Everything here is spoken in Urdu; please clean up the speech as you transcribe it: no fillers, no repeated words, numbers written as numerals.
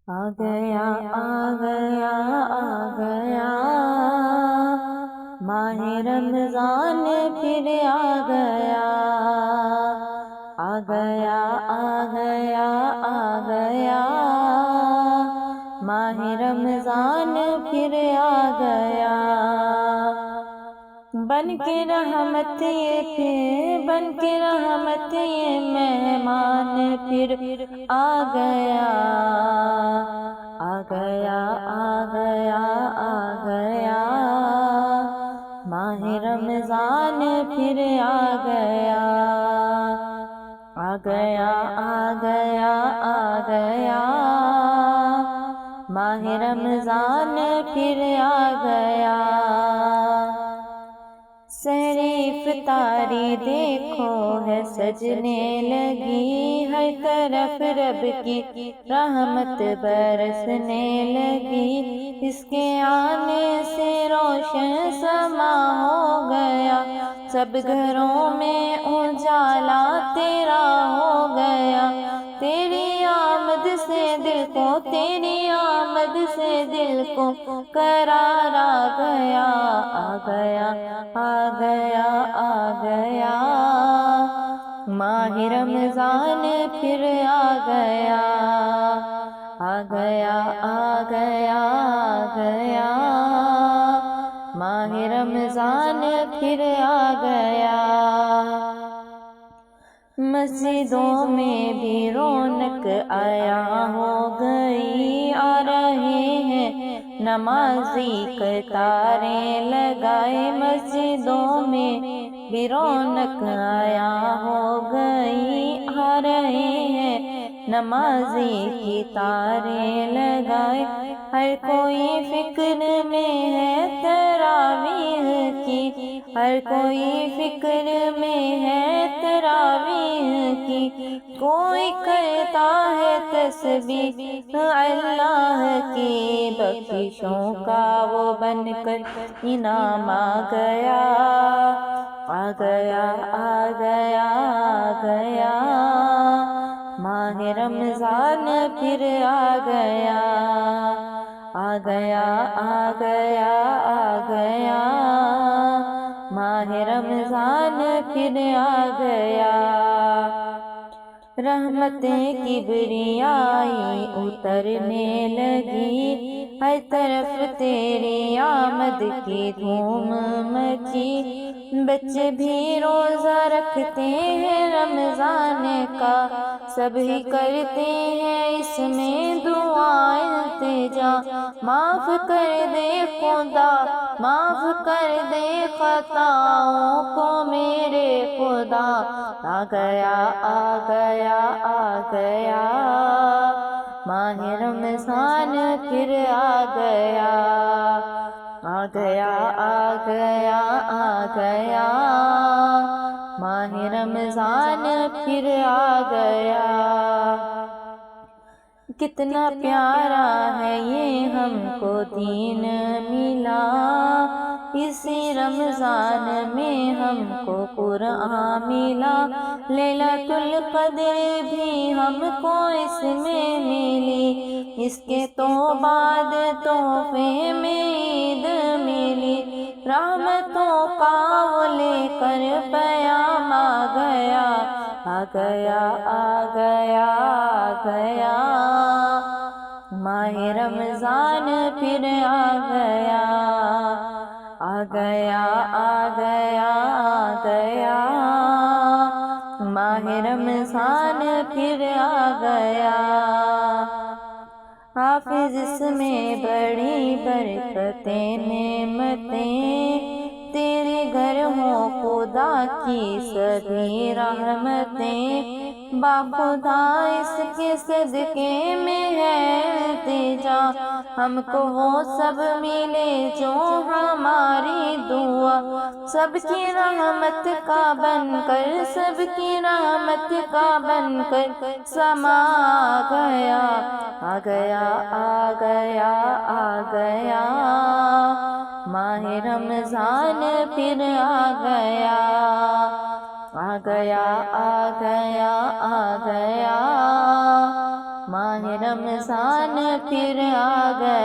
آ گیا آ گیا آ گیا ماہ رمضان پھر آ گیا آ گیا آ گیا آ گیا ماہ رمضان پھر آ گیا بن کے رحمت بن کے رحمت یہ مہمان پھر آ گیا آ گیا آ گیا آ گیا ماہ رمضان پھر آ گیا آ گیا آ گیا آ گیا ماہ رمضان پھر آ گیا سحر افطاری دیکھو ہے سجنے لگی ہر طرف رب کی رحمت برسنے لگی اس کے آنے سے روشن سما ہو گیا سب گھروں میں اجالا تیرا ہو گیا تیری آمد سے دل کو تیری آمد سے دل کو قرار آ گیا آ گیا آ گیا آ گیا ماہ رمضان پھر آ گیا آ گیا آ گیا آ گیا ماہ رمضان پھر آ گیا مسجدوں میں بھی رونق عیا ہو گئی آ رہے ہیں نمازی قطاریں لگائے مسجدوں میں بھی رونق عیا ہو گئی آ رہے ہیں نمازی کی تاریں لگائے ہر کوئی فکر میں ہے تراویح کی ہر کوئی فکر میں ہے تراویح کی کوئی کرتا ہے تسبیح اللہ کی بخششوں کا وہ بن کر انعام آ گیا آ گیا آ گیا آ گیا ماہ رمضان پھر آ گیا آ گیا آ گیا آ گیا ماہ رمضان پھر آ گیا رحمتیں کبریائی اترنے لگی ہر طرف تیری آمد کی دھوم مچی بچے بھی روزہ رکھتے ہیں رمضان کا سب ہی کرتے ہیں اس میں دعا التجا معاف کر دے خدا معاف کر دے خطاؤں کو میرے خدا آ گیا آ گیا آ گیا ماہ رمضان پھر آ گیا آ گیا آ گیا آ گیا ماہ رمضان پھر آ گیا کتنا پیارا ہے یہ ہم کو دین ملا اسی رمضان میں ہم کو قرآن ملا لیلۃ القدر بھی ہم کو اس میں ملی اس کے تو بعد تحفے میں عید ملی رحمتوں کا وہ لے کر پیام آ گیا آ گیا آ گیا آ گیا ماہ رمضان پھر آ گیا آ گیا آ گیا آ گیا ماہ رمضان پھر آ گیا حافظ اس میں بڑی برکتیں نعمتیں تیرے گھر ہوں خدا کی سبھی رحمتیں باخدا اس کے صدقے میں ہے التجا ہم کو وہ سب ملے جو ہماری دعا سب کی رحمت کا بن کر سب کی رحمت کا بن کر سما گیا آ گیا آ گیا آ گیا ماہ رمضان پھر آ گیا آ گیا آ گیا آ گیا ماہ رمضان پھر آ گیا